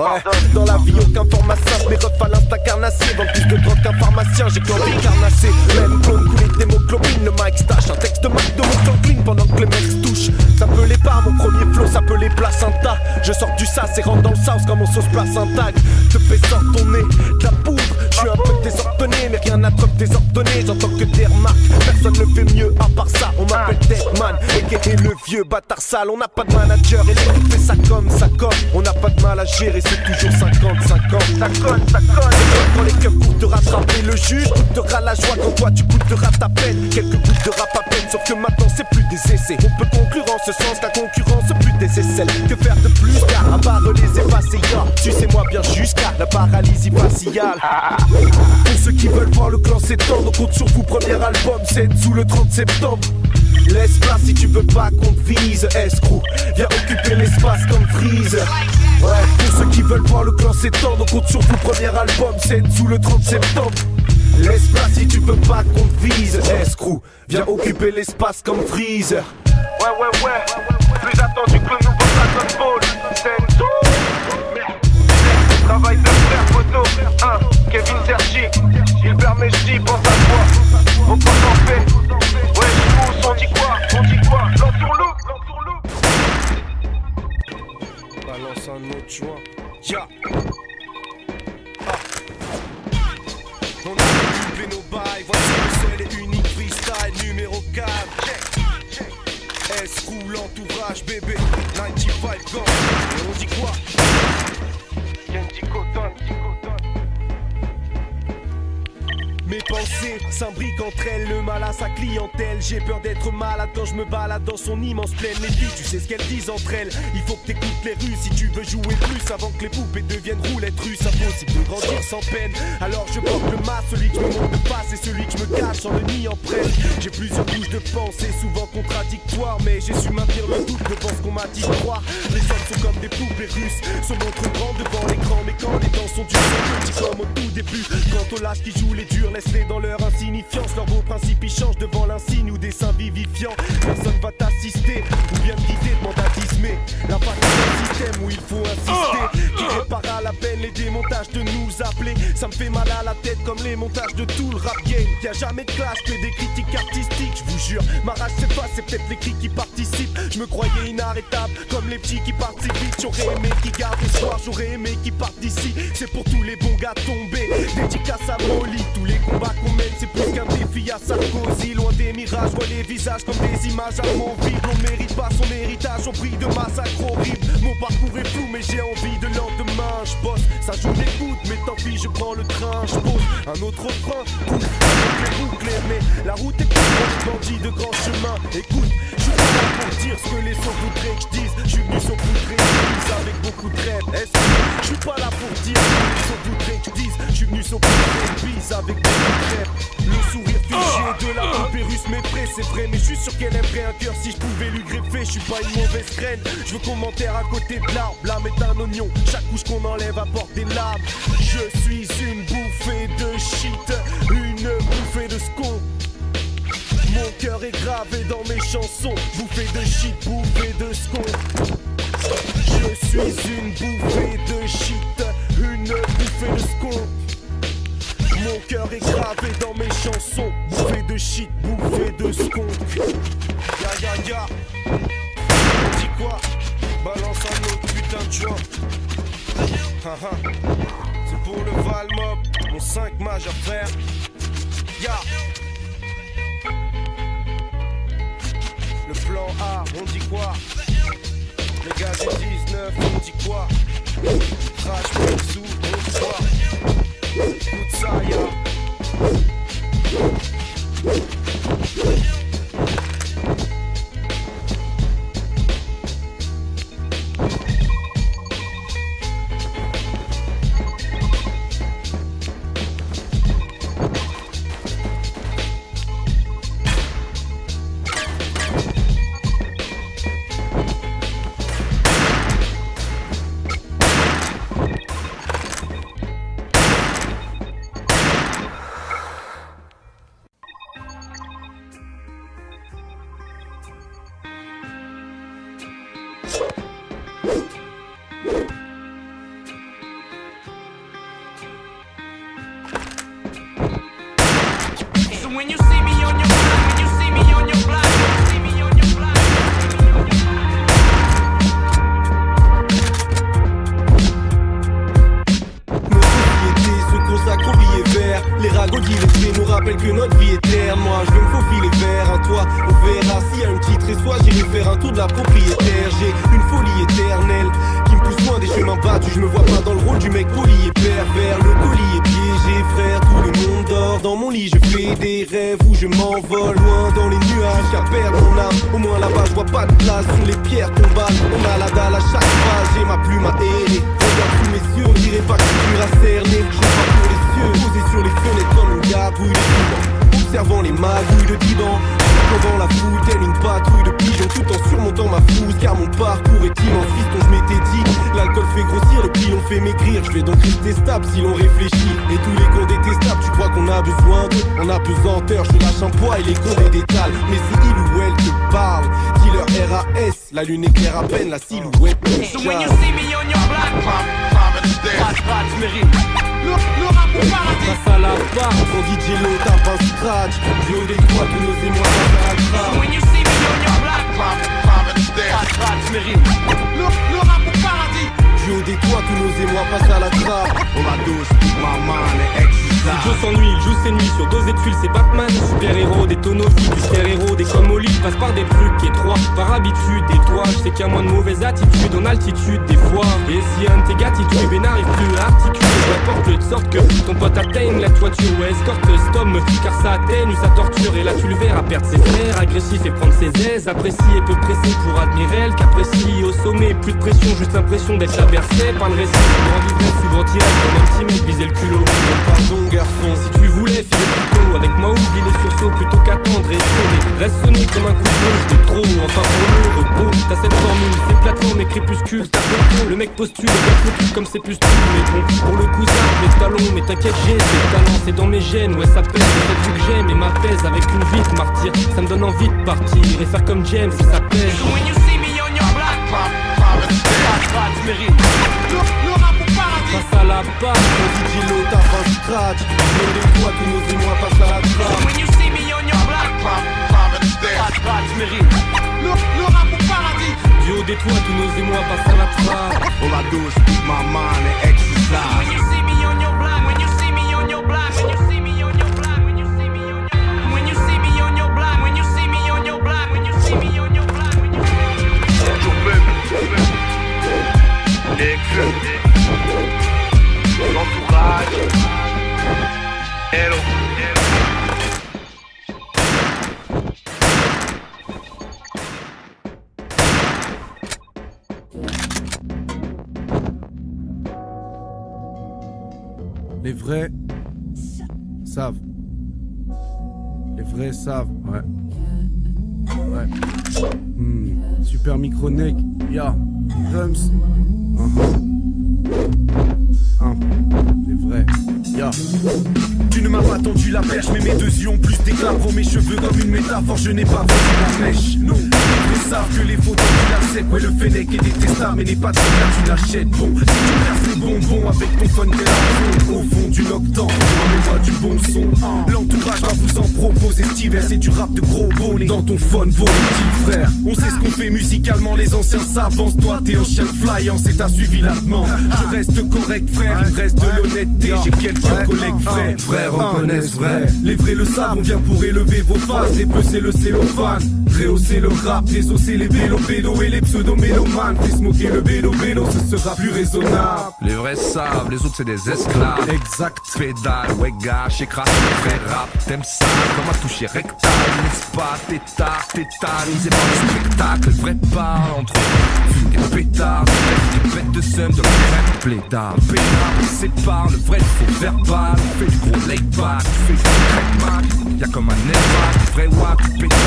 Ouais, dans la vie aucun pharmacien, mes refs à l'instinct carnassier. Vend plus de drogue qu'un pharmacien, j'ai que l'envie carnassé. Même clone coulé d'hémoglobine, le mic stash. Un texte de Mac de mon clean pendant que les mecs se touchent. Ça peut les par mon premier flow, ça peut les placenta. Je sors du sas et rentre dans le sauce comme mon sauce placenta. Te fais sort ton nez, de la poudre. Je suis un peu désordonné, mais rien à trop désordonné. J'entends que des remarques, personne ne fait mieux à part ça. On m'appelle Deadman, et le vieux bâtard sale. On n'a pas de manager, et l'équipe fait ça comme ça comme. On n'a pas de mal à gérer, c'est toujours 50-50. Ça colle. Quand les keufs courent de rattraper le juge, coûtera la joie quand toi tu coûteras ta peine. Quelques gouttes de rap à peine, sauf que maintenant c'est plus des essais. On peut conclure en ce sens, la concurrence plus des aisselles. Que faire de plus, car à part les effacer, sucez-moi bien jusqu'à la paralysie faciale. Pour ceux qui veulent voir le clan s'étendre, on compte sur vous, premier album, scène sous le 30 septembre. Laisse place si tu veux pas qu'on te vise, escroc, viens occuper l'espace comme Freeze. Ouais, pour ceux qui veulent voir le clan s'étendre, on compte sur vous, premier album, scène sous le 30 septembre. Laisse place si tu veux pas qu'on te vise, escroc, viens occuper l'espace comme Freeze. Ouais, plus attendu que le nouveau Dragon Ball, scène tout. Travail de frère photo, Kevin Sergi, Gilbert Mejdi, pense à toi. On pense en fait. Ouais, je on dit quoi, l'entourloupe. Balance un autre joint, ya. On a occupé nos bails, voici le seul et unique freestyle numéro 4. S roule l'entourage, bébé, 95 gants. Et on dit quoi? Mes pensées s'imbriquent entre elles, le mal à sa clientèle. J'ai peur d'être malade quand je me balade dans son immense plaine. Les filles, tu sais ce qu'elles disent entre elles. Il faut que t'écoutes les rues si tu veux jouer plus avant que les poupées deviennent roulettes russes. Impossible de grandir sans peine. Alors je porte le masque, celui que je me montre de face et celui que je me cache sans le nid en prenne. J'ai plusieurs couches de pensée, souvent contradictoires, mais j'ai su maintenir le doute devant ce qu'on m'a dit de croire. Les hommes sont comme des poupées russes, se montrent grands devant l'écran, mais quand les temps sont durs, sont petits comme au tout début. Quant aux lâches qui jouent les durs, laisse-les dans leur insignifiance. Leurs beaux principes ils changent devant l'insigne ou des seins vivifiants. Personne va t'assister ou bien te guider, demande à dismer. La partie d'un système où il faut insister, qui répare à la peine les démontages de nous appeler. Ça me fait mal à la tête comme les montages de tout le rap game. Y'a jamais de clash que des critiques artistiques, je vous jure. Ma rage c'est pas, c'est peut-être les cris qui participent. Je me croyais inarrêtable comme les petits qui participent vite. J'aurais aimé qu'ils gardent l'espoir, j'aurais aimé qu'ils partent d'ici. C'est pour tous les bons gars tombés, dédicace à Molly. Tous les combats qu'on mène c'est plus qu'un défi à Sarkozy. Loin des mirages, vois les visages comme des images amovibles. On mérite pas son héritage, on brille de massacre horrible. Mon parcours est flou mais j'ai envie de lendemain. Je bosse, ça joue les gouttes mais tant pis je prends le train. Je pose un autre frein, cool, les boucles mais la route est courte, bandit de grand chemin. Écoute, je suis pas là pour dire ce que les sons voudraient que je dise. Je suis venu saupoudrer l'église avec beaucoup de rêves. Est-ce que je suis pas là pour dire ce que les sons voudraient que je dise. Je suis venu saupoudrer l'église avec beaucoup de rêves. Le sourire figé de la poupée russe m'effraie, c'est vrai, mais je suis sûr qu'elle aimerait un cœur si je pouvais lui greffer. Je suis pas une mauvaise graine, je veux commentaire à côté de l'arbre. L'âme est un oignon, chaque couche qu'on enlève apporte des larmes. Je suis une bouffée de shit, une bouffée de scon. Mon cœur est gravé dans mes chansons, bouffée de shit, bouffée de scon. Je suis une bouffée de shit, une bouffée de scon. Mon cœur est gravé dans mes chansons, bouffée de shit, bouffée de skunk. Ya. On dit quoi? Balance un autre putain de joint. C'est pour le Valmob, mon 5 majeur frère. Ya. Le plan A, on dit quoi? Les gars du 19, on dit quoi? Crash, Pixou, on dit quoi? Écoute ça, ya. when you see me on your block, when you see me on your block, when you see me on your block. Nos sociétés se consacrent au billet vert. Les ragots d'illettrés nous rappellent que notre vie est terne. Moi je vais me faufiler vers un toit. On verra s'il y a une petite soit j'irai faire un tour de la propriétaire. J'ai une folie éternelle qui me pousse loin des chemins battus. Je me vois pas dans le rôle du mec poli et pervers. Le colis est piégé frère, tout le monde dort. Dans mon lit je fais des rêves où je m'envole loin dans les nuages qu'à perdre mon âme. Au moins là-bas je vois pas de place sous les pierres qu'on balle. On a la dalle à chaque phrase, j'ai ma plume à errer. Regarde sous mes yeux, on dirait pas que je suis à cerner. Je suis pas pour les cieux, posé sur les fenêtres comme une gargouille de divan. Observant les magouilles de divan, dans la foule, telle une patrouille de pigeons, tout en surmontant ma frousse, car mon parcours est immense. Fiston, je m'étais dit, l'alcool fait grossir, le pilon fait maigrir. Je vais donc rester stable si l'on réfléchit. Et tous les cons détestables, tu crois qu'on a besoin d'eux? En apesanteur, je te lâche un poids et les cons des détals. Mais c'est il ou elle te parle, dealer RAS, la lune éclaire à peine, la silhouette me So when you see me on your block, je mérite. Le rap au paradis. Face à la barre, son DJ Lo tape un scratch. Duo des trois, tous nos émois à la trappe. So when you see me on your block, je mérite. Le rap au paradis. Duo des toits, tous nos émois passent à la trappe. On va tous, ma man et exercise. Joe s'ennuie, il joue ses nuits sur dosé de fil, c'est Batman. Super-héros, des tonneaux, du stéréo, des comme au lit, passe par des trucs étroits. Par habitude, des toits, je sais qu'il y a moins de mauvaises attitudes en altitude des fois. Et si un de tes gars titubé n'arrive plus à articuler, n'importe de sorte que ton pote atteigne la toiture ou escorte Stom, car ça atténue sa torture. Et là tu le verras perdre ses airs, agressif et prendre ses aises. Apprécie et peu pressé pour admirer elle, qu'apprécie au sommet. Plus de pression, juste l'impression d'être abercé par le récit. Grand vivant, souvent tiré, comme un petit mec viser le culot. Pardon garçon, Si tu voulais filer plutôt avec moi, oublie les sursauts plutôt qu'attendre et sonner. Reste sonné comme un coup de bouche de trop. Enfin pour le repos, t'as cette formule, c'est plateforme et crépuscule. T'as fait le mec postule, le gars focus comme c'est plus tu. Mais bon, pour le coup ça, mes talons, mais t'inquiète j'ai des talents. C'est dans mes gènes, ouais ça pèse. C'est cette que j'aime et m'apaise avec une vie de martyr. Ça me donne envie de partir et faire comme James si ça pèse. So when you see me on your block, je mérite. Le rap au paradis. Face à la barre, son DJ Lo tape un scratch. Duo des toits, tous nos émois passent à la So trappe. when you see me on your block, je mérite. Le rap au paradis. du haut des toits, tous nos émois passent à la trappe. On va tous, ma man et exercise. When you see me on your block, when you see me on your block, when you see me on your block, when you see me on your block, when you see me on your block, when you see me on your block, when you see me on your block, when you L'entourage. Hello. Les vrais savent. Les vrais savent, ouais. Ouais. Super micro-neck, ya, drums. Les vrais, ya. Tu ne m'as pas tendu la perche, mais mes deux yeux ont plus d'éclat pour mes cheveux comme une métaphore. Je n'ai pas vendu la mèche. Non, ils savent que les photos tu l'acceptes. Ouais, le Fennec est détestable, mais n'est pas de là, tu l'achètes. Bon, si tu perds ces bonbons avec ton fun, t'es là au fond du octan. Remets-moi du bon son. L'entourage va vous en proposer cet hiver. C'est du rap de gros bonnet dans ton phone, vos petits frères. On sait ce qu'on fait musicalement, les anciens s'avancent. Toi, t'es un chien flyant, c'est t'as suivi la demande. Je reste correct, frère, il me reste de l'honnêteté. J'ai quelques collègues vrais. Frères reconnaissent vrai. Les vrais le savent, on vient pour élever vos phases. Dépecer le cellophane, rehausser le rap, désosser les vélo-pédos et les pseudo-mélomanes. Fais smoker le vélo-vélo, ce sera plus raisonnable. Les vrais savent, les autres c'est des esclaves. Exact. Pédale, ouais gâche, écrase les vrais rap. T'aimes ça, comme un toucher rectal, n'est-ce pas? Tétard, tétanisé par le spectacle. Le vrai parle entre fugue et pétard. Des bêtes de seum, de la crème, plédard. Pétard, on sépare le vrai du faux verbal. On fait du gros laid-back, tu fais du crack-mac. Y'a comme un airbag, vrai wack, pétard.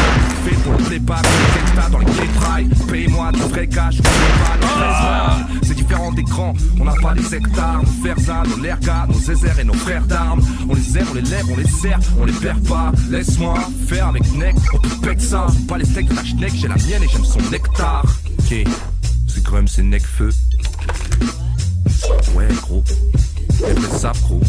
Tu fais pour le playback, les gangsters dans les gay-trails. Paye-moi du vrai cash, on fait pas les c'est différent des grands, on n'a pas des hectares. Nos Verza, nos Lerga, nos Zézers et nos frères d'armes. On les aime, on les lève, on les sert, on les perd pas. Laisse-moi faire avec Neck, on te pète ça. Pas les steaks de la schneck, j'ai la mienne et j'aime son nectar. Ok, c'est Grum, c'est Necfeu. Ouais gros, les vrais savent gros.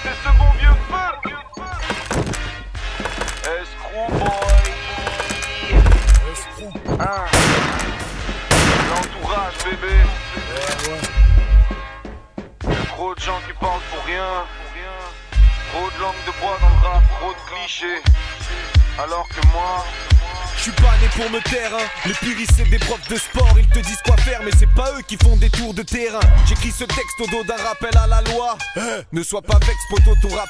C'est ce bon vieux feu. Escroc boy. Hein. L'entourage bébé. Y'a trop de gens qui parlent pour rien. Trop de langue de bois dans le rap, trop de clichés. Alors que moi, je suis pas né pour me taire, hein. Les puristes c'est des profs de sport, ils te disent quoi faire mais c'est pas eux qui font des tours de terrain. J'écris ce texte au dos d'un rappel à la loi. Ne sois pas vexe poto, ton rap